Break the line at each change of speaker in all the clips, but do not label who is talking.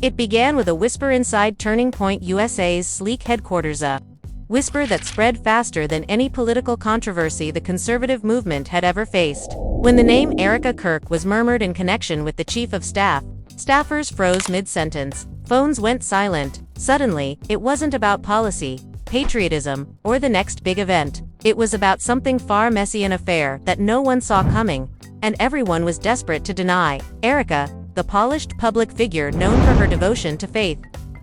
It began with a whisper inside Turning Point USA's sleek headquarters, a whisper that spread faster than any political controversy the conservative movement had ever faced. When the name Erika Kirk was murmured in connection with the chief of staff, staffers froze mid-sentence. Phones went silent. Suddenly, it wasn't about policy, patriotism, or the next big event. It was about something far messy, an affair that no one saw coming, and everyone was desperate to deny. Erika, the polished public figure known for her devotion to faith,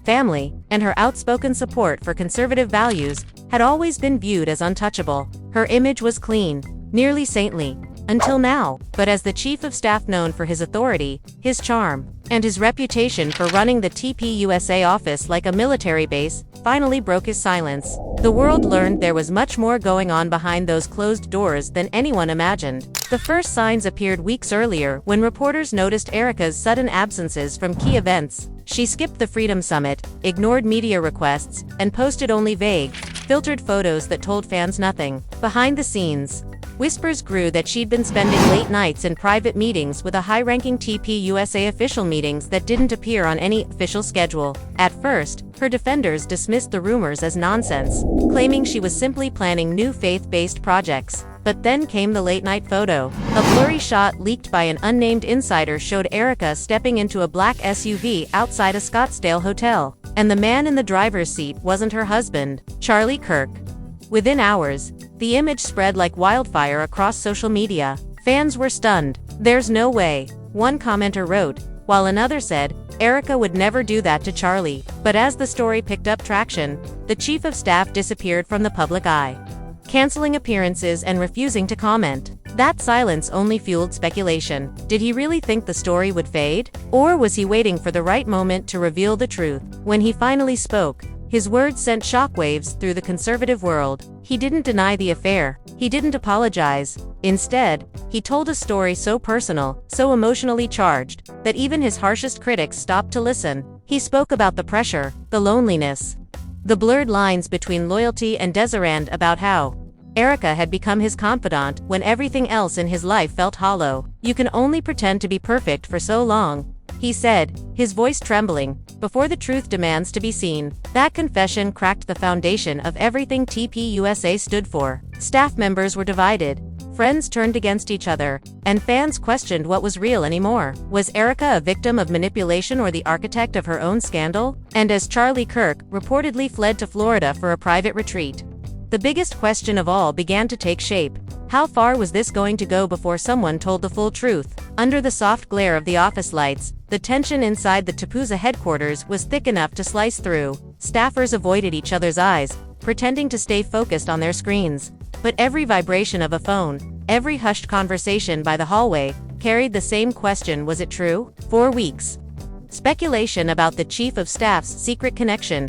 family, and her outspoken support for conservative values, had always been viewed as untouchable. Her image was clean, nearly saintly, until now. But as the chief of staff known for his authority, his charm, and his reputation for running the TPUSA office like a military base, finally broke his silence, the world learned there was much more going on behind those closed doors than anyone imagined. The first signs appeared weeks earlier when reporters noticed Erika's sudden absences from key events. She skipped the Freedom Summit, ignored media requests, and posted only vague, filtered photos that told fans nothing. Behind the scenes, whispers grew that she'd been spending late nights in private meetings with a high-ranking TPUSA official, meetings that didn't appear on any official schedule. At first, her defenders dismissed the rumors as nonsense, claiming she was simply planning new faith-based projects. But then came the late-night photo. A blurry shot leaked by an unnamed insider showed Erika stepping into a black SUV outside a Scottsdale hotel. And the man in the driver's seat wasn't her husband, Charlie Kirk. Within hours, the image spread like wildfire across social media. Fans were stunned. "There's no way," one commenter wrote, while another said, "Erika would never do that to Charlie." But as the story picked up traction, the chief of staff disappeared from the public eye, canceling appearances and refusing to comment. That silence only fueled speculation. Did he really think the story would fade? Or was he waiting for the right moment to reveal the truth? When he finally spoke, his words sent shockwaves through the conservative world. He didn't deny the affair. He didn't apologize. Instead, he told a story so personal, so emotionally charged, that even his harshest critics stopped to listen. He spoke about the pressure, the loneliness, the blurred lines between loyalty and desirand, about how Erika had become his confidant when everything else in his life felt hollow. "You can only pretend to be perfect for so long," he said, his voice trembling, "before the truth demands to be seen." That confession cracked the foundation of everything TPUSA stood for. Staff members were divided, friends turned against each other, and fans questioned what was real anymore. Was Erika a victim of manipulation or the architect of her own scandal? And as Charlie Kirk reportedly fled to Florida for a private retreat, the biggest question of all began to take shape. How far was this going to go before someone told the full truth? Under the soft glare of the office lights, the tension inside the TPUSA headquarters was thick enough to slice through. Staffers avoided each other's eyes, pretending to stay focused on their screens. But every vibration of a phone, every hushed conversation by the hallway, carried the same question: was it true? For weeks, speculation about the chief of staff's secret connection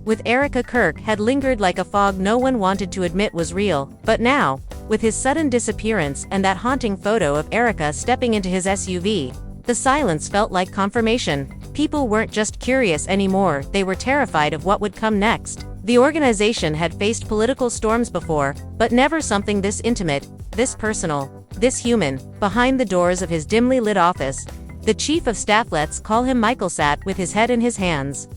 with Erika Kirk had lingered like a fog no one wanted to admit was real. But now, with his sudden disappearance and that haunting photo of Erika stepping into his SUV, the silence felt like confirmation. People weren't just curious anymore, they were terrified of what would come next. The organization had faced political storms before, but never something this intimate, this personal, this human. Behind the doors of his dimly lit office, the chief of staff, let's call him Michael, sat with his head in his hands,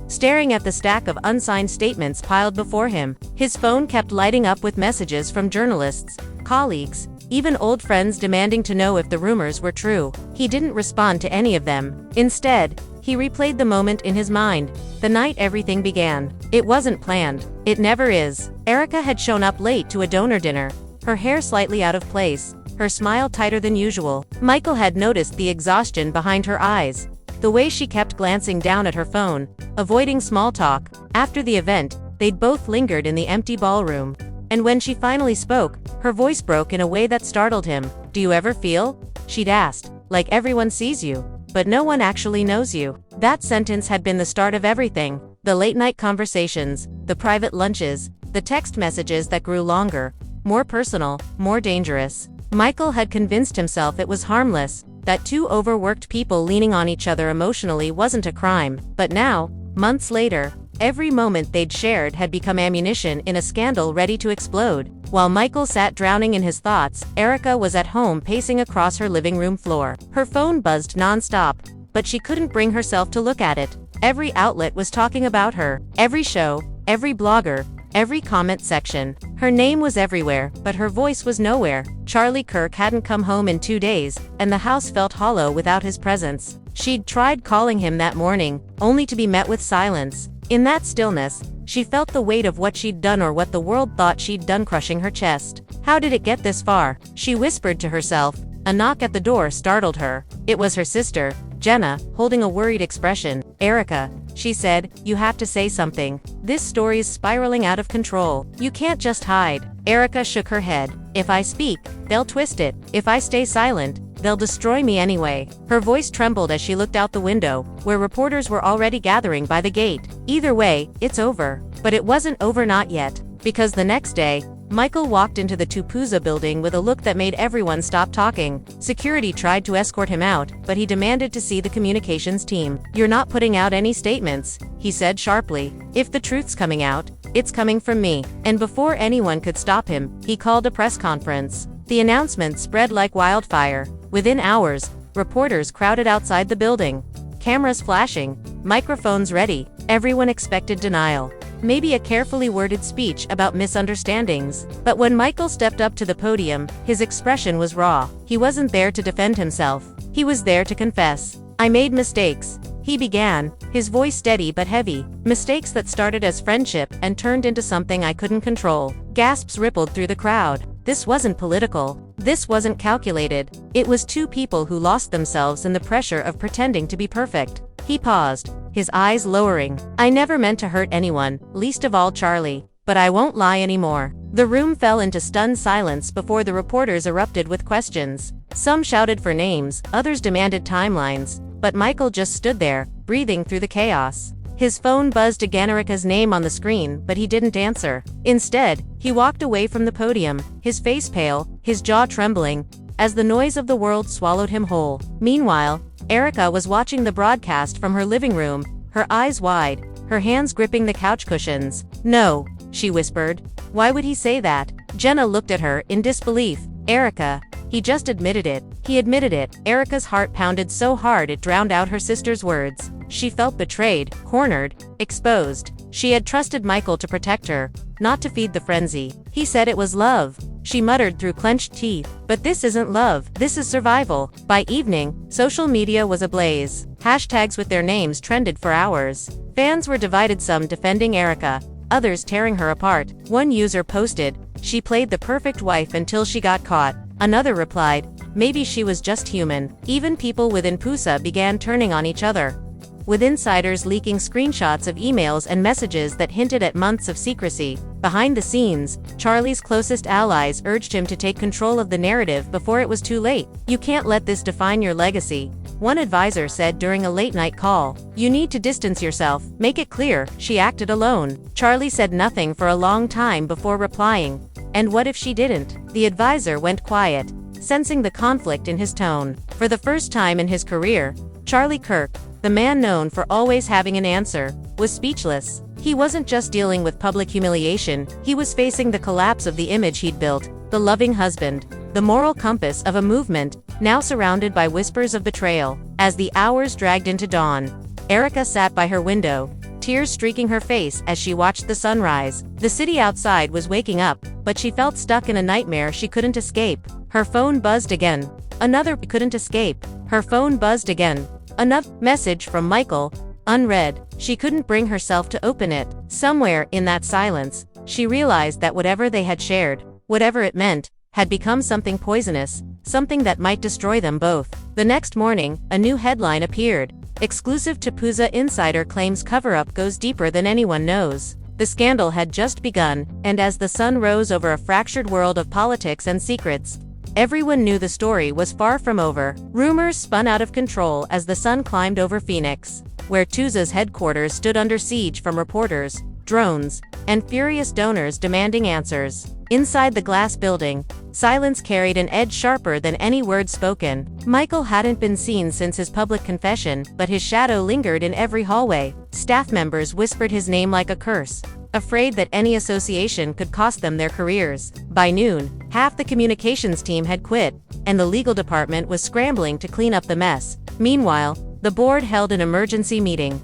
staring at the stack of unsigned statements piled before him. His phone kept lighting up with messages from journalists, colleagues, even old friends demanding to know if the rumors were true. He didn't respond to any of them. Instead, he replayed the moment in his mind, the night everything began. It wasn't planned. It never is. Erika had shown up late to a donor dinner, her hair slightly out of place, her smile tighter than usual. Michael had noticed the exhaustion behind her eyes, the way she kept glancing down at her phone, avoiding small talk. After the event, they'd both lingered in the empty ballroom. And when she finally spoke, her voice broke in a way that startled him. "Do you ever feel," she'd asked, "like everyone sees you, but no one actually knows you?" That sentence had been the start of everything. The late-night conversations, the private lunches, the text messages that grew longer, more personal, more dangerous. Michael had convinced himself it was harmless, that two overworked people leaning on each other emotionally wasn't a crime. But now, months later, every moment they'd shared had become ammunition in a scandal ready to explode. While Michael sat drowning in his thoughts, Erika was at home pacing across her living room floor. Her phone buzzed nonstop, but she couldn't bring herself to look at it. Every outlet was talking about her. Every show, every blogger, every comment section. Her name was everywhere, but her voice was nowhere. Charlie Kirk hadn't come home in 2 days, and the house felt hollow without his presence. She'd tried calling him that morning, only to be met with silence. In that stillness, she felt the weight of what she'd done or what the world thought she'd done crushing her chest. How did it get this far? She whispered to herself. A knock at the door startled her. It was her sister, Jenna, holding a worried expression. "Erika," she said, "you have to say something. This story's spiraling out of control. You can't just hide." Erika shook her head. "If I speak, they'll twist it. If I stay silent, they'll destroy me anyway." Her voice trembled as she looked out the window, where reporters were already gathering by the gate. "Either way, it's over." But it wasn't over, not yet. Because the next day, Michael walked into the TPUSA building with a look that made everyone stop talking. Security tried to escort him out, but he demanded to see the communications team. "You're not putting out any statements," he said sharply. "If the truth's coming out, it's coming from me." And before anyone could stop him, he called a press conference. The announcement spread like wildfire. Within hours, reporters crowded outside the building. Cameras flashing, microphones ready. Everyone expected denial. Maybe a carefully worded speech about misunderstandings. But when Michael stepped up to the podium, his expression was raw. He wasn't there to defend himself. He was there to confess. "I made mistakes," he began, his voice steady but heavy. "Mistakes that started as friendship and turned into something I couldn't control." Gasps rippled through the crowd. This wasn't political. This wasn't calculated. It was two people who lost themselves in the pressure of pretending to be perfect. He paused, his eyes lowering. "I never meant to hurt anyone, least of all Charlie. But I won't lie anymore." The room fell into stunned silence before the reporters erupted with questions. Some shouted for names, others demanded timelines. But Michael just stood there, breathing through the chaos. His phone buzzed again, Erika's name on the screen, but he didn't answer. Instead, he walked away from the podium, his face pale, his jaw trembling, as the noise of the world swallowed him whole. Meanwhile, Erika was watching the broadcast from her living room, her eyes wide, her hands gripping the couch cushions. "No," she whispered. "Why would he say that?" Jenna looked at her in disbelief. "Erika, he just admitted it." He admitted it. Erika's heart pounded so hard it drowned out her sister's words. She felt betrayed, cornered, exposed. She had trusted Michael to protect her, not to feed the frenzy. "He said it was love," she muttered through clenched teeth. "But this isn't love, this is survival." By evening, social media was ablaze. Hashtags with their names trended for hours. Fans were divided, some defending Erika, others tearing her apart. One user posted, "She played the perfect wife until she got caught." Another replied, "Maybe she was just human." Even people within TPUSA began turning on each other, with insiders leaking screenshots of emails and messages that hinted at months of secrecy. Behind the scenes, Charlie's closest allies urged him to take control of the narrative before it was too late. "You can't let this define your legacy," one advisor said during a late-night call. "You need to distance yourself, make it clear she acted alone." Charlie said nothing for a long time before replying, "And what if she didn't?" The advisor went quiet, sensing the conflict in his tone. For the first time in his career, Charlie Kirk, the man known for always having an answer, was speechless. He wasn't just dealing with public humiliation, he was facing the collapse of the image he'd built, the loving husband, the moral compass of a movement, now surrounded by whispers of betrayal. As the hours dragged into dawn, Erika sat by her window, tears streaking her face as she watched the sunrise. The city outside was waking up, but she felt stuck in a nightmare she couldn't escape. Her phone buzzed again. Another couldn't escape. Her phone buzzed again. Another message from Michael, unread. She couldn't bring herself to open it. Somewhere in that silence, she realized that whatever they had shared, whatever it meant, had become something poisonous, something that might destroy them both. The next morning, a new headline appeared. Exclusive TPUSA insider claims cover-up goes deeper than anyone knows. The scandal had just begun, and as the sun rose over a fractured world of politics and secrets, everyone knew the story was far from over. Rumors spun out of control as the sun climbed over Phoenix, where TPUSA's headquarters stood under siege from reporters, drones, and furious donors demanding answers. Inside the glass building, silence carried an edge sharper than any word spoken. Michael hadn't been seen since his public confession, but his shadow lingered in every hallway. Staff members whispered his name like a curse, afraid that any association could cost them their careers. By noon, half the communications team had quit, and the legal department was scrambling to clean up the mess. Meanwhile, the board held an emergency meeting.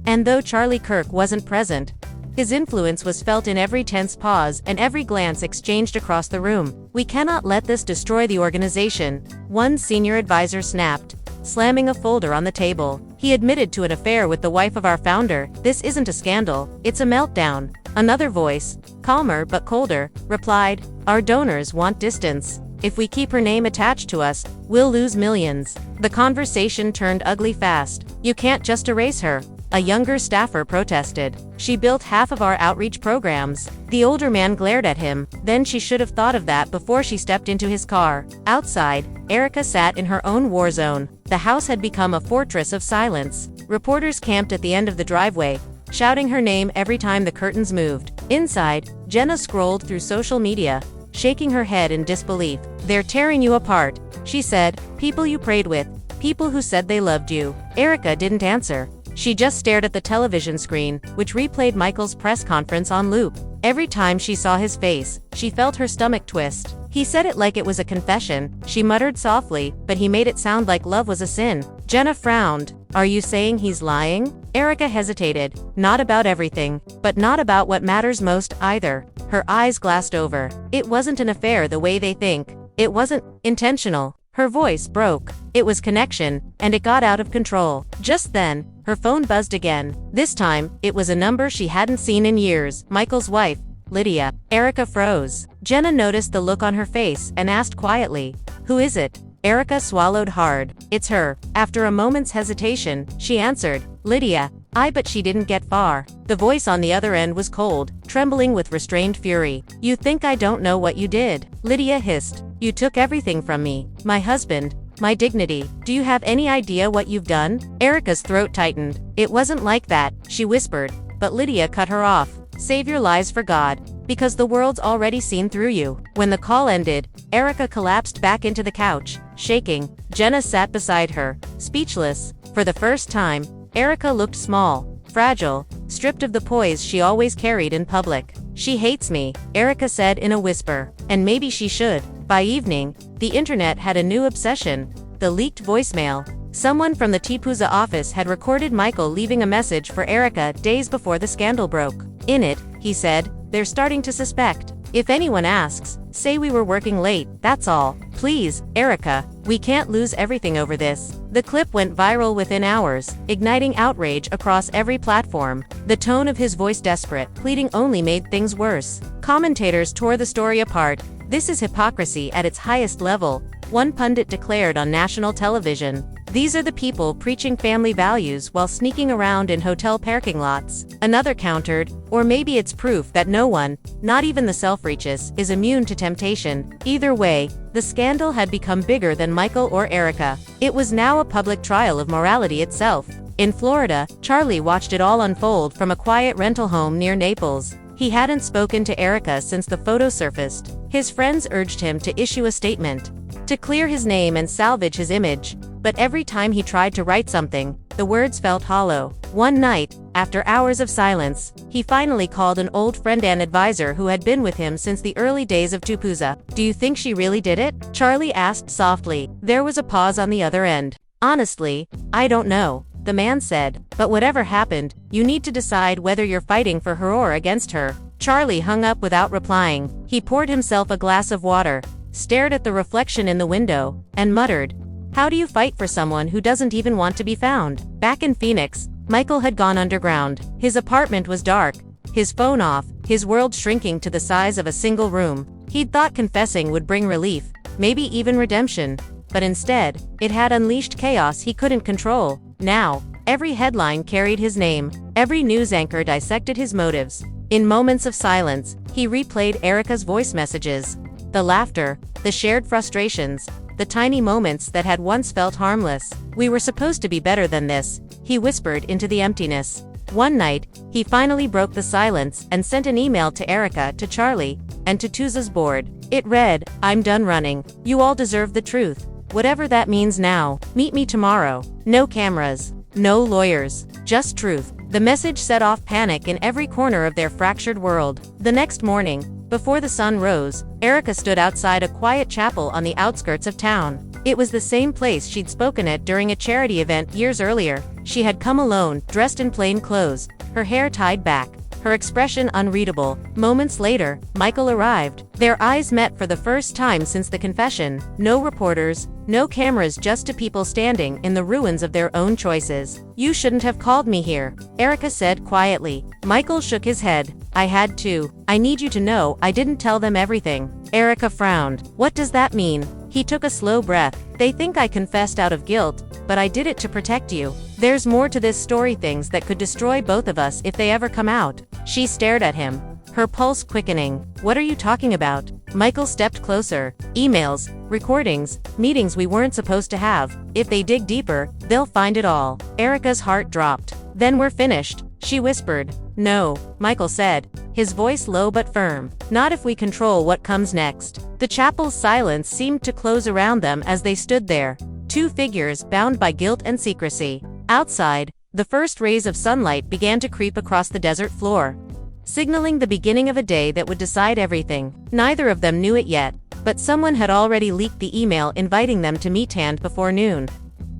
And though Charlie Kirk wasn't present, his influence was felt in every tense pause and every glance exchanged across the room. "We cannot let this destroy the organization," one senior advisor snapped, slamming a folder on the table. "He admitted to an affair with the wife of our founder. This isn't a scandal, it's a meltdown." Another voice, calmer but colder, replied, "Our donors want distance. If we keep her name attached to us, we'll lose millions." The conversation turned ugly fast. "You can't just erase her," a younger staffer protested. "She built half of our outreach programs." The older man glared at him. Then she should have thought of that before she stepped into his car. Outside, Erika sat in her own war zone. The house had become a fortress of silence. Reporters camped at the end of the driveway, shouting her name every time the curtains moved. Inside, Jenna scrolled through social media, shaking her head in disbelief. "They're tearing you apart," she said. "People you prayed with, people who said they loved you." Erika didn't answer. She just stared at the television screen, which replayed Michael's press conference on loop. Every time she saw his face, she felt her stomach twist. "He said it like it was a confession," she muttered softly, "but he made it sound like love was a sin." Jenna frowned. "Are you saying he's lying?" Erika hesitated. "Not about everything, but not about what matters most either." Her eyes glassed over. "It wasn't an affair the way they think. It wasn't intentional." Her voice broke. It was connection, and it got out of control. Just then, her phone buzzed again. This time, it was a number she hadn't seen in years. Michael's wife, Lydia. Erika froze. Jenna noticed the look on her face and asked quietly, "Who is it?" Erika swallowed hard. "It's her." After a moment's hesitation, she answered, "Lydia." But she didn't get far. The voice on the other end was cold, trembling with restrained fury. "You think I don't know what you did?" Lydia hissed. "You took everything from me. My husband, my dignity. Do you have any idea what you've done?" Erika's throat tightened. "It wasn't like that," she whispered, but Lydia cut her off. "Save your lies for God, because the world's already seen through you." When the call ended, Erika collapsed back into the couch, shaking. Jenna sat beside her, speechless. For the first time, Erika looked small, fragile, stripped of the poise she always carried in public. "She hates me," Erika said in a whisper. And maybe she should. By evening, the internet had a new obsession: the leaked voicemail. Someone from the TPUSA office had recorded Michael leaving a message for Erika days before the scandal broke. In it, he said, "They're starting to suspect. If anyone asks, say we were working late, that's all. Please, Erika, we can't lose everything over this." The clip went viral within hours, igniting outrage across every platform. The tone of his voice, desperate, pleading, only made things worse. Commentators tore the story apart. "This is hypocrisy at its highest level," one pundit declared on national television. "These are the people preaching family values while sneaking around in hotel parking lots." Another countered, "Or maybe it's proof that no one, not even the self-righteous, is immune to temptation." Either way, the scandal had become bigger than Michael or Erika. It was now a public trial of morality itself. In Florida, Charlie watched it all unfold from a quiet rental home near Naples. He hadn't spoken to Erika since the photo surfaced. His friends urged him to issue a statement, to clear his name and salvage his image. But every time he tried to write something, the words felt hollow. One night, after hours of silence, he finally called an old friend and advisor who had been with him since the early days of TPUSA. "Do you think she really did it?" Charlie asked softly. There was a pause on the other end. "Honestly, I don't know," the man said. "But whatever happened, you need to decide whether you're fighting for her or against her." Charlie hung up without replying. He poured himself a glass of water, stared at the reflection in the window, and muttered, "How do you fight for someone who doesn't even want to be found?" Back in Phoenix, Michael had gone underground. His apartment was dark, his phone off, his world shrinking to the size of a single room. He'd thought confessing would bring relief, maybe even redemption. But instead, it had unleashed chaos he couldn't control. Now, every headline carried his name. Every news anchor dissected his motives. In moments of silence, he replayed Erika's voice messages. The laughter, the shared frustrations, the tiny moments that had once felt harmless. "We were supposed to be better than this," he whispered into the emptiness. One night, he finally broke the silence and sent an email to Erika, to Charlie, and to TPUSA's board. It read, "I'm done running. You all deserve the truth. Whatever that means now. Meet me tomorrow. No cameras. No lawyers. Just truth." The message set off panic in every corner of their fractured world. The next morning, before the sun rose, Erika stood outside a quiet chapel on the outskirts of town. It was the same place she'd spoken at during a charity event years earlier. She had come alone, dressed in plain clothes, her hair tied back, her expression unreadable. Moments later, Michael arrived. Their eyes met for the first time since the confession. No reporters, no cameras, just two people standing in the ruins of their own choices. "You shouldn't have called me here," Erika said quietly. Michael shook his head. "I had to. I need you to know I didn't tell them everything." Erika frowned. "What does that mean?" He took a slow breath. "They think I confessed out of guilt, but I did it to protect you. There's more to this story, things that could destroy both of us if they ever come out." She stared at him, her pulse quickening. "What are you talking about?" Michael stepped closer. "Emails, recordings, meetings we weren't supposed to have. If they dig deeper, they'll find it all." Erika's heart dropped. "Then we're finished," she whispered. "No," Michael said, his voice low but firm. "Not if we control what comes next." The chapel's silence seemed to close around them as they stood there, two figures bound by guilt and secrecy. Outside, the first rays of sunlight began to creep across the desert floor, signaling the beginning of a day that would decide everything. Neither of them knew it yet, but someone had already leaked the email inviting them to meet hand before noon.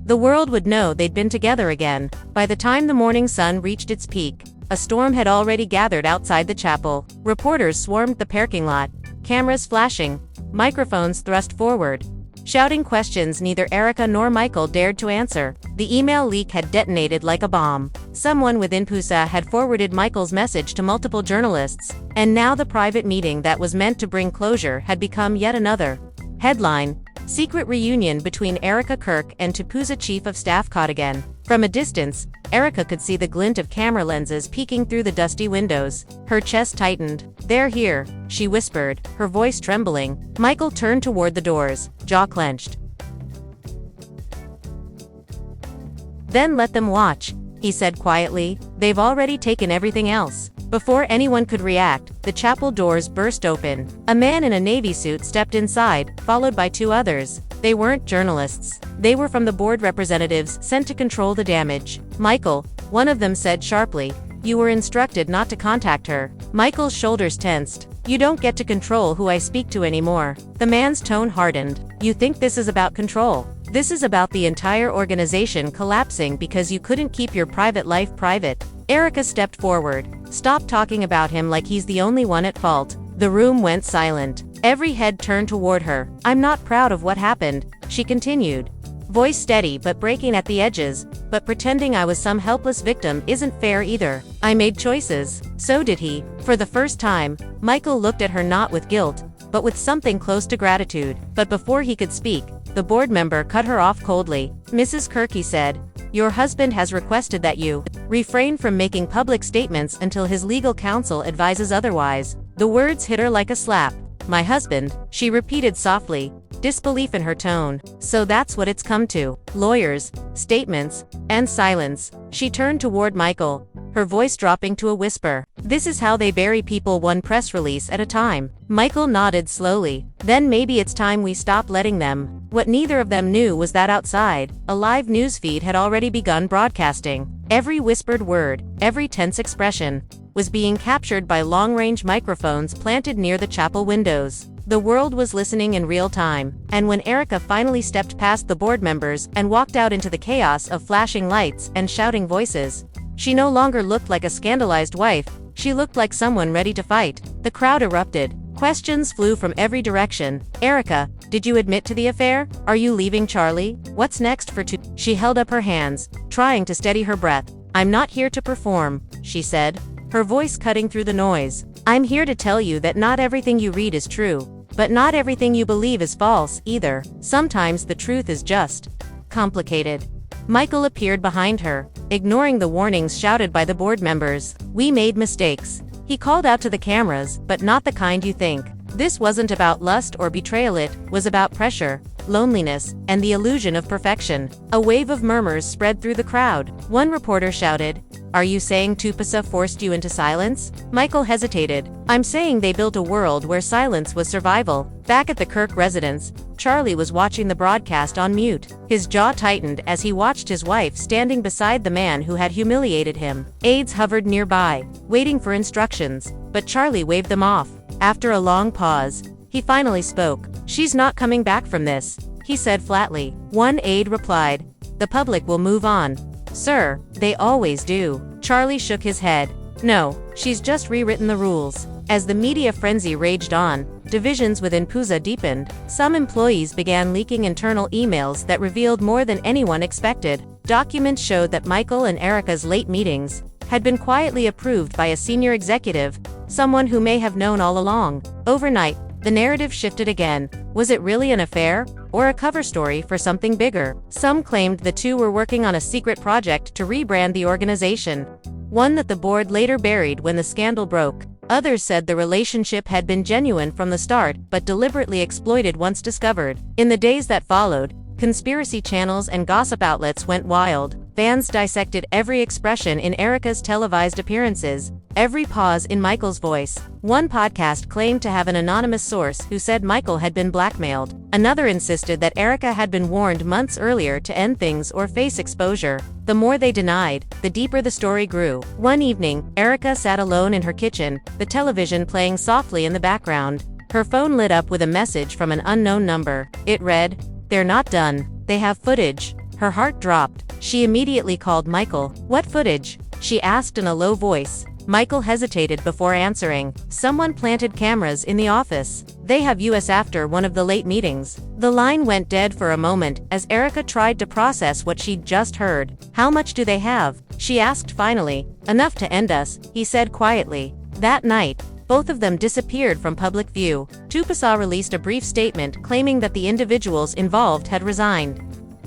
The world would know they'd been together again. By the time the morning sun reached its peak, a storm had already gathered outside the chapel. Reporters swarmed the parking lot, cameras flashing, microphones thrust forward, shouting questions neither Erika nor Michael dared to answer. The email leak had detonated like a bomb. Someone within TPUSA had forwarded Michael's message to multiple journalists, and now the private meeting that was meant to bring closure had become yet another headline. Secret reunion between Erika Kirk and TPUSA Chief of Staff caught again. From a distance, Erika could see the glint of camera lenses peeking through the dusty windows. Her chest tightened. "They're here," she whispered, her voice trembling. Michael turned toward the doors, jaw clenched. "Then let them watch," he said quietly. "They've already taken everything else." Before anyone could react, the chapel doors burst open. A man in a navy suit stepped inside, followed by two others. They weren't journalists. They were from the board representatives sent to control the damage. "Michael," one of them said sharply, "you were instructed not to contact her." Michael's shoulders tensed. "You don't get to control who I speak to anymore." The man's tone hardened. "You think this is about control? This is about the entire organization collapsing because you couldn't keep your private life private." Erika stepped forward. "Stop talking about him like he's the only one at fault." The room went silent. Every head turned toward her. "I'm not proud of what happened," she continued, voice steady but breaking at the edges, "but pretending I was some helpless victim isn't fair either. I made choices." So did he. For the first time, Michael looked at her not with guilt, but with something close to gratitude. But before he could speak, the board member cut her off coldly. "Mrs. Kirk," he said, "your husband has requested that you refrain from making public statements until his legal counsel advises otherwise." The words hit her like a slap. "My husband," she repeated softly, disbelief in her tone. "So that's what it's come to. Lawyers, statements, and silence." She turned toward Michael, her voice dropping to a whisper. "This is how they bury people, one press release at a time." Michael nodded slowly. "Then maybe it's time we stop letting them." What neither of them knew was that outside, a live newsfeed had already begun broadcasting. Every whispered word, every tense expression, was being captured by long-range microphones planted near the chapel windows. The world was listening in real time, and when Erika finally stepped past the board members and walked out into the chaos of flashing lights and shouting voices, she no longer looked like a scandalized wife, she looked like someone ready to fight. The crowd erupted. Questions flew from every direction. "Erika, did you admit to the affair? Are you leaving Charlie? What's next for She held up her hands, trying to steady her breath. "I'm not here to perform," she said, her voice cutting through the noise. "I'm here to tell you that not everything you read is true, but not everything you believe is false, either. Sometimes the truth is just complicated." Michael appeared behind her, ignoring the warnings shouted by the board members. "We made mistakes," he called out to the cameras, "but not the kind you think. This wasn't about lust or betrayal, it was about pressure, loneliness, and the illusion of perfection." A wave of murmurs spread through the crowd. One reporter shouted, "Are you saying TPUSA forced you into silence?" Michael hesitated. "I'm saying they built a world where silence was survival." Back at the Kirk residence, Charlie was watching the broadcast on mute. His jaw tightened as he watched his wife standing beside the man who had humiliated him. Aides hovered nearby, waiting for instructions, but Charlie waved them off. After a long pause, he finally spoke. "She's not coming back from this," he he said flatly. One aide replied, "The public will move on." "Sir, they always do." Charlie shook his head. "No, she's just rewritten the rules." As the media frenzy raged on, divisions within TPUSA deepened. Some employees began leaking internal emails that revealed more than anyone expected. Documents showed that Michael and Erika's late meetings had been quietly approved by a senior executive, someone who may have known all along. Overnight, the narrative shifted again. Was it really an affair, or a cover story for something bigger? Some claimed the two were working on a secret project to rebrand the organization, one that the board later buried when the scandal broke. Others said the relationship had been genuine from the start, but deliberately exploited once discovered. In the days that followed, conspiracy channels and gossip outlets went wild. Fans dissected every expression in Erika's televised appearances, every pause in Michael's voice. One podcast claimed to have an anonymous source who said Michael had been blackmailed. Another insisted that Erika had been warned months earlier to end things or face exposure. The more they denied, the deeper the story grew. One evening, Erika sat alone in her kitchen, the television playing softly in the background. Her phone lit up with a message from an unknown number. It read, "They're not done. They have footage." Her heart dropped. She immediately called Michael. "What footage?" she asked in a low voice. Michael hesitated before answering. "Someone planted cameras in the office. They have us after one of the late meetings." The line went dead for a moment as Erika tried to process what she'd just heard. "How much do they have?" she asked finally. "Enough to end us," he said quietly. That night, both of them disappeared from public view. TPUSA released a brief statement claiming that the individuals involved had resigned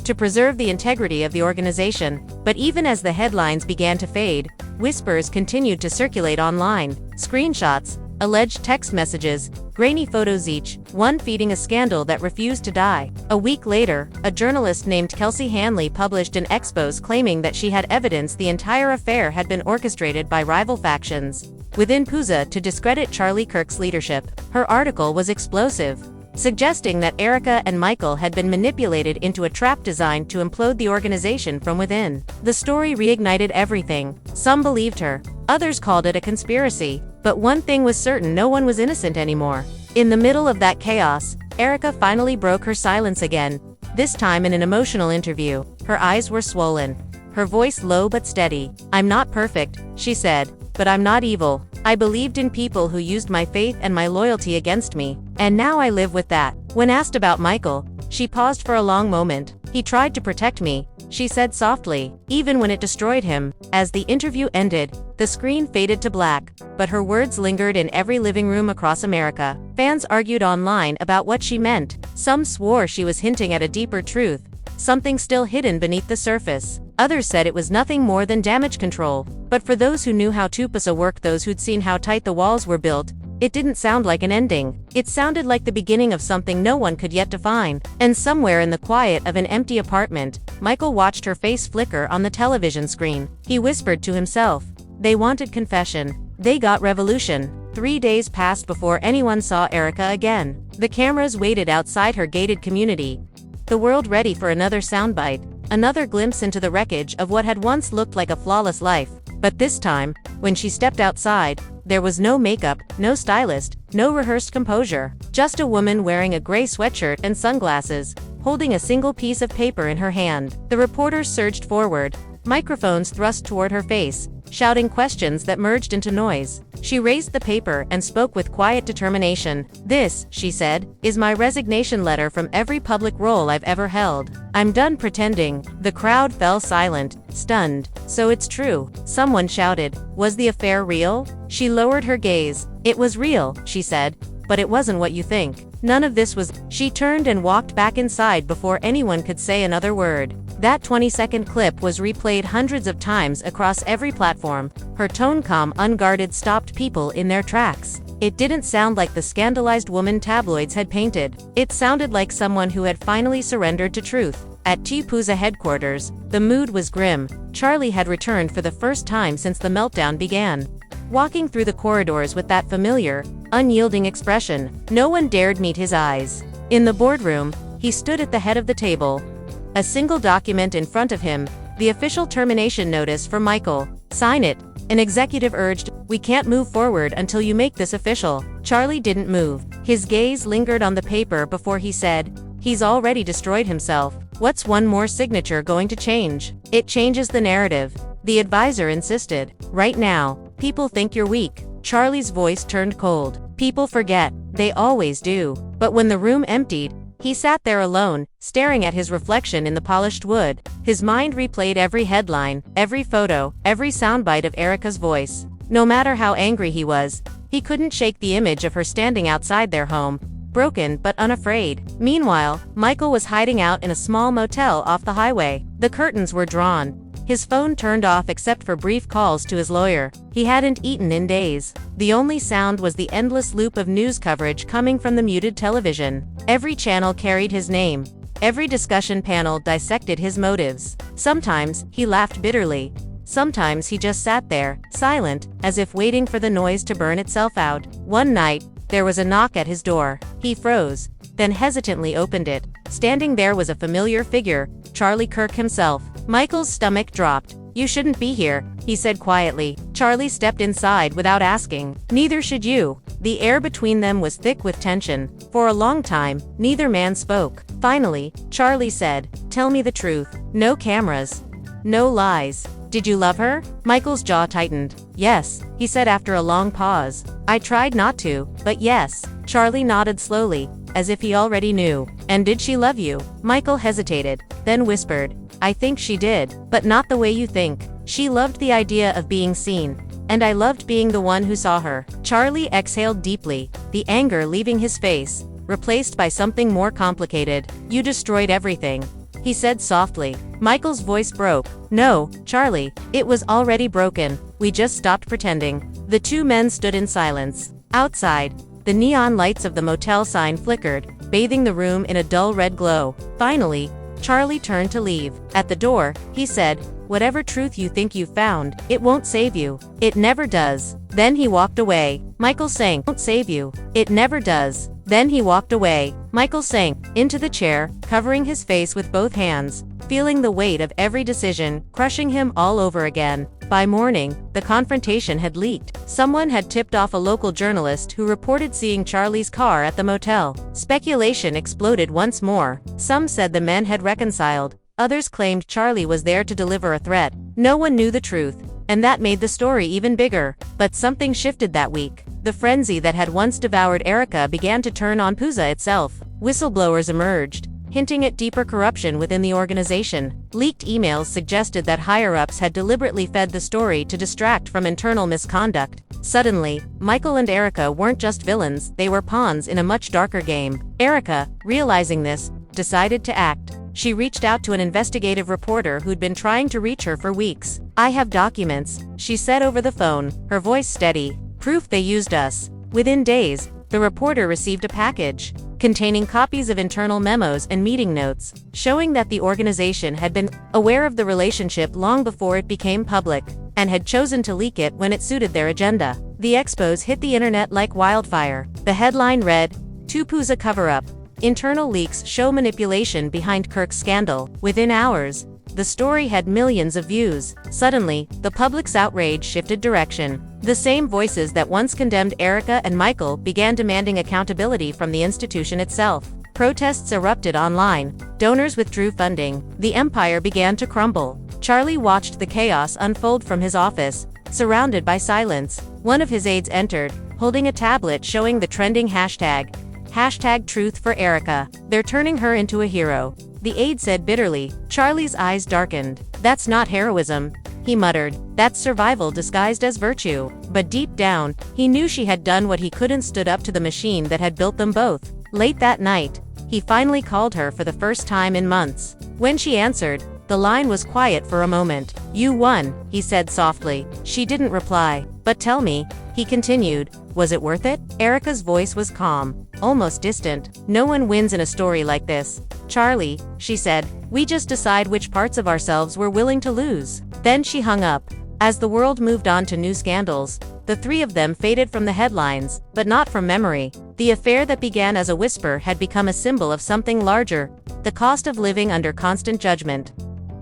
to preserve the integrity of the organization. But even as the headlines began to fade, whispers continued to circulate online. Screenshots, alleged text messages, grainy photos, each one feeding a scandal that refused to die. A week later, a journalist named Kelsey Hanley published an expose claiming that she had evidence the entire affair had been orchestrated by rival factions within TPUSA to discredit Charlie Kirk's leadership. Her article was explosive, suggesting that Erika and Michael had been manipulated into a trap designed to implode the organization from within. The story reignited everything. Some believed her, others called it a conspiracy. But one thing was certain: no one was innocent anymore. In the middle of that chaos, Erika finally broke her silence again, this time in an emotional interview. Her eyes were swollen, her voice low but steady. "I'm not perfect," she said, "but I'm not evil. I believed in people who used my faith and my loyalty against me, and now I live with that." When asked about Michael, she paused for a long moment. "He tried to protect me," she said softly, "even when it destroyed him." As the interview ended, the screen faded to black, but her words lingered in every living room across America. Fans argued online about what she meant. Some swore she was hinting at a deeper truth, something still hidden beneath the surface. Others said it was nothing more than damage control. But for those who knew how TPUSA worked, those who'd seen how tight the walls were built, it didn't sound like an ending. It sounded like the beginning of something no one could yet define. And somewhere in the quiet of an empty apartment, Michael watched her face flicker on the television screen. He whispered to himself, "They wanted confession. They got revolution." 3 days passed before anyone saw Erika again. The cameras waited outside her gated community, the world ready for another soundbite, another glimpse into the wreckage of what had once looked like a flawless life. But this time, when she stepped outside, there was no makeup, no stylist, no rehearsed composure. Just a woman wearing a gray sweatshirt and sunglasses, holding a single piece of paper in her hand. The reporters surged forward, microphones thrust toward her face, shouting questions that merged into noise. She raised the paper and spoke with quiet determination. "This," she said, "is my resignation letter from every public role I've ever held. I'm done pretending." The crowd fell silent, stunned. "So it's true," someone shouted. "Was the affair real?" She lowered her gaze. "It was real," she said, "but it wasn't what you think. None of this was." She turned and walked back inside before anyone could say another word. That 20-second clip was replayed hundreds of times across every platform. Her tone, calm, unguarded, stopped people in their tracks. It didn't sound like the scandalized woman tabloids had painted. It sounded like someone who had finally surrendered to truth. At TPUSA headquarters, the mood was grim. Charlie had returned for the first time since the meltdown began, walking through the corridors with that familiar, unyielding expression. No one dared meet his eyes. In the boardroom, he stood at the head of the table, a single document in front of him, the official termination notice for Michael. "Sign it," an executive urged. "We can't move forward until you make this official." Charlie didn't move. His gaze lingered on the paper before he said, He's already destroyed himself. What's one more signature going to change? It changes the narrative. The advisor insisted. Right now, people think you're weak. Charlie's voice turned cold. People forget. They always do. But when the room emptied, he sat there alone, staring at his reflection in the polished wood. His mind replayed every headline, every photo, every soundbite of Erika's voice. No matter how angry he was, he couldn't shake the image of her standing outside their home, broken but unafraid. Meanwhile, Michael was hiding out in a small motel off the highway. The curtains were drawn. His phone turned off except for brief calls to his lawyer. He hadn't eaten in days. The only sound was the endless loop of news coverage coming from the muted television. Every channel carried his name. Every discussion panel dissected his motives. Sometimes, he laughed bitterly. Sometimes he just sat there, silent, as if waiting for the noise to burn itself out. One night, there was a knock at his door. He froze, then hesitantly opened it. Standing there was a familiar figure, Charlie Kirk himself. Michael's stomach dropped. "You shouldn't be here," he said quietly. Charlie stepped inside without asking. "Neither should you." The air between them was thick with tension. For a long time, neither man spoke. Finally, Charlie said, "Tell me the truth. No cameras. No lies. Did you love her?" Michael's jaw tightened. "Yes," he said after a long pause. "I tried not to, but yes." Charlie nodded slowly, as if he already knew. "And did she love you?" Michael hesitated, then whispered, "I think she did, but not the way you think. She loved the idea of being seen. And I loved being the one who saw her." Charlie exhaled deeply, the anger leaving his face, replaced by something more complicated. "You destroyed everything," he said softly. Michael's voice broke. "No, Charlie, it was already broken. We just stopped pretending." The two men stood in silence. Outside, the neon lights of the motel sign flickered, bathing the room in a dull red glow. Finally, Charlie turned to leave. At the door, he said, "Whatever truth you think you've found, it won't save you. It never does." Then he walked away. Michael sank. "Won't save you. It never does." Then he walked away. Michael sank into the chair, covering his face with both hands, feeling the weight of every decision crushing him all over again. By morning, the confrontation had leaked. Someone had tipped off a local journalist who reported seeing Charlie's car at the motel. Speculation exploded once more. Some said the men had reconciled. Others claimed Charlie was there to deliver a threat. No one knew the truth, and that made the story even bigger. But something shifted that week. The frenzy that had once devoured Erika began to turn on TPUSA itself. Whistleblowers emerged, hinting at deeper corruption within the organization. Leaked emails suggested that higher-ups had deliberately fed the story to distract from internal misconduct. Suddenly, Michael and Erika weren't just villains, they were pawns in a much darker game. Erika, realizing this, decided to act. She reached out to an investigative reporter who'd been trying to reach her for weeks. "I have documents," she said over the phone, her voice steady. "Proof they used us." Within days, the reporter received a package containing copies of internal memos and meeting notes, showing that the organization had been aware of the relationship long before it became public, and had chosen to leak it when it suited their agenda. The expos hit the internet like wildfire. The headline read, "TPUSA cover-up. Internal leaks show manipulation behind Kirk's scandal." Within hours, the story had millions of views. Suddenly, the public's outrage shifted direction. The same voices that once condemned Erika and Michael began demanding accountability from the institution itself. Protests erupted online. Donors withdrew funding. The empire began to crumble. Charlie watched the chaos unfold from his office, surrounded by silence. One of his aides entered, holding a tablet showing the trending hashtag #Truth for Erika. "They're turning her into a hero," the aide said bitterly. Charlie's eyes darkened. "That's not heroism," he muttered. "That's survival disguised as virtue." But deep down, he knew she had done what he couldn't, stood up to the machine that had built them both. Late that night, he finally called her for the first time in months. When she answered, the line was quiet for a moment. "You won," he said softly. She didn't reply. "But tell me," he continued, "was it worth it?" Erika's voice was calm, almost distant. "No one wins in a story like this, Charlie," she said. "We just decide which parts of ourselves we're willing to lose." Then she hung up. As the world moved on to new scandals, the three of them faded from the headlines, but not from memory. The affair that began as a whisper had become a symbol of something larger: the cost of living under constant judgment,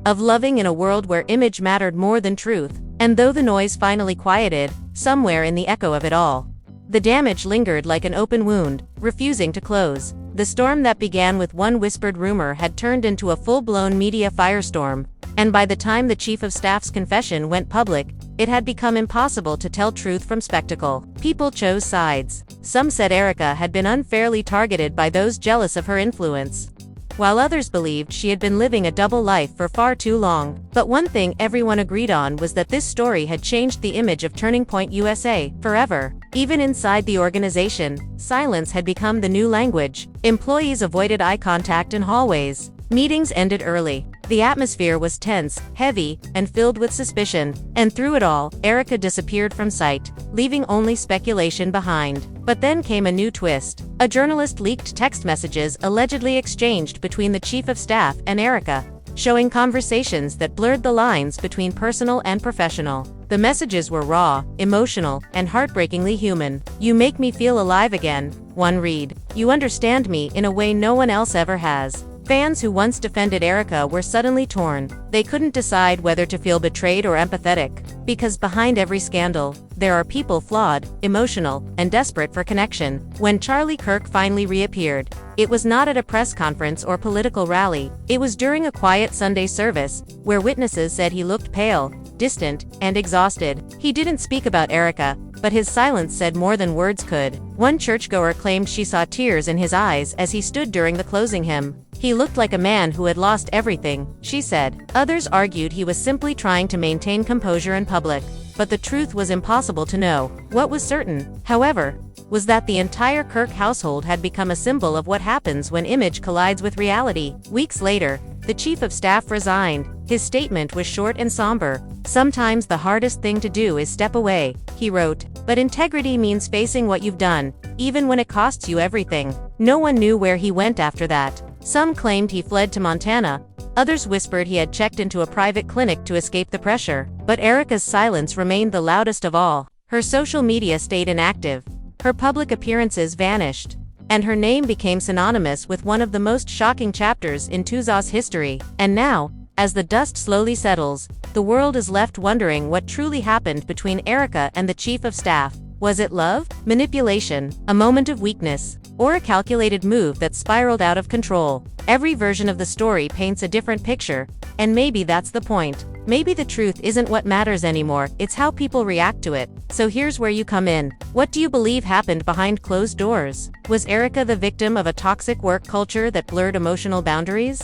of loving in a world where image mattered more than truth. And though the noise finally quieted, somewhere in the echo of it all, the damage lingered like an open wound, refusing to close. The storm that began with one whispered rumor had turned into a full-blown media firestorm, and by the time the Chief of Staff's confession went public, it had become impossible to tell truth from spectacle. People chose sides. Some said Erika had been unfairly targeted by those jealous of her influence, while others believed she had been living a double life for far too long. But one thing everyone agreed on was that this story had changed the image of Turning Point USA forever. Even inside the organization, silence had become the new language. Employees avoided eye contact in hallways. Meetings ended early. The atmosphere was tense, heavy, and filled with suspicion. And through it all, Erika disappeared from sight, leaving only speculation behind. But then came a new twist. A journalist leaked text messages allegedly exchanged between the Chief of Staff and Erika, showing conversations that blurred the lines between personal and professional. The messages were raw, emotional, and heartbreakingly human. "You make me feel alive again," one read. "You understand me in a way no one else ever has." Fans who once defended Erika were suddenly torn. They couldn't decide whether to feel betrayed or empathetic, because behind every scandal, there are people flawed, emotional, and desperate for connection. When Charlie Kirk finally reappeared, it was not at a press conference or political rally. It was during a quiet Sunday service, where witnesses said he looked pale, distant, and exhausted. He didn't speak about Erika, but his silence said more than words could. One churchgoer claimed she saw tears in his eyes as he stood during the closing hymn. "He looked like a man who had lost everything," she said. Others argued he was simply trying to maintain composure in public, but the truth was impossible to know. What was certain, however, was that the entire Kirk household had become a symbol of what happens when image collides with reality. Weeks later, the Chief of Staff resigned. His statement was short and somber. "Sometimes the hardest thing to do is step away," he wrote. "But integrity means facing what you've done, even when it costs you everything." No one knew where he went after that. Some claimed he fled to Montana. Others whispered he had checked into a private clinic to escape the pressure. But Erika's silence remained the loudest of all. Her social media stayed inactive. Her public appearances vanished, and her name became synonymous with one of the most shocking chapters in TPUSA's history. And now, as the dust slowly settles, the world is left wondering what truly happened between Erika and the Chief of Staff. Was it love, manipulation, a moment of weakness, or a calculated move that spiraled out of control? Every version of the story paints a different picture, and maybe that's the point. Maybe the truth isn't what matters anymore, it's how people react to it. So here's where you come in. What do you believe happened behind closed doors? Was Erika the victim of a toxic work culture that blurred emotional boundaries?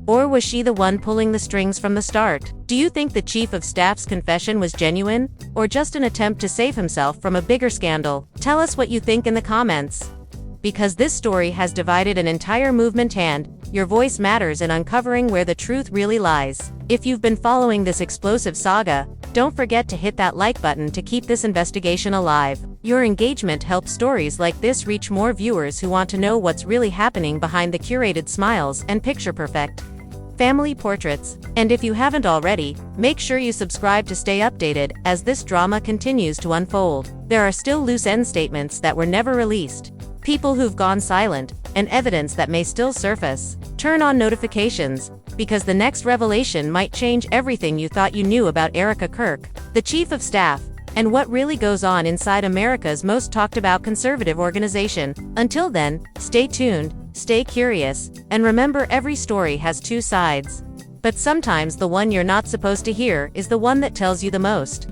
Or was she the one pulling the strings from the start? Do you think the Chief of Staff's confession was genuine, or just an attempt to save himself from a bigger scandal? Tell us what you think in the comments. Because this story has divided an entire movement, and your voice matters in uncovering where the truth really lies. If you've been following this explosive saga, don't forget to hit that like button to keep this investigation alive. Your engagement helps stories like this reach more viewers who want to know what's really happening behind the curated smiles and picture-perfect family portraits. And if you haven't already, make sure you subscribe to stay updated as this drama continues to unfold. There are still loose end statements that were never released, people who've gone silent, and evidence that may still surface. Turn on notifications, because the next revelation might change everything you thought you knew about Erika Kirk, the Chief of Staff, and what really goes on inside America's most talked about conservative organization. Until then, stay tuned, stay curious, and remember, every story has two sides. But sometimes the one you're not supposed to hear is the one that tells you the most.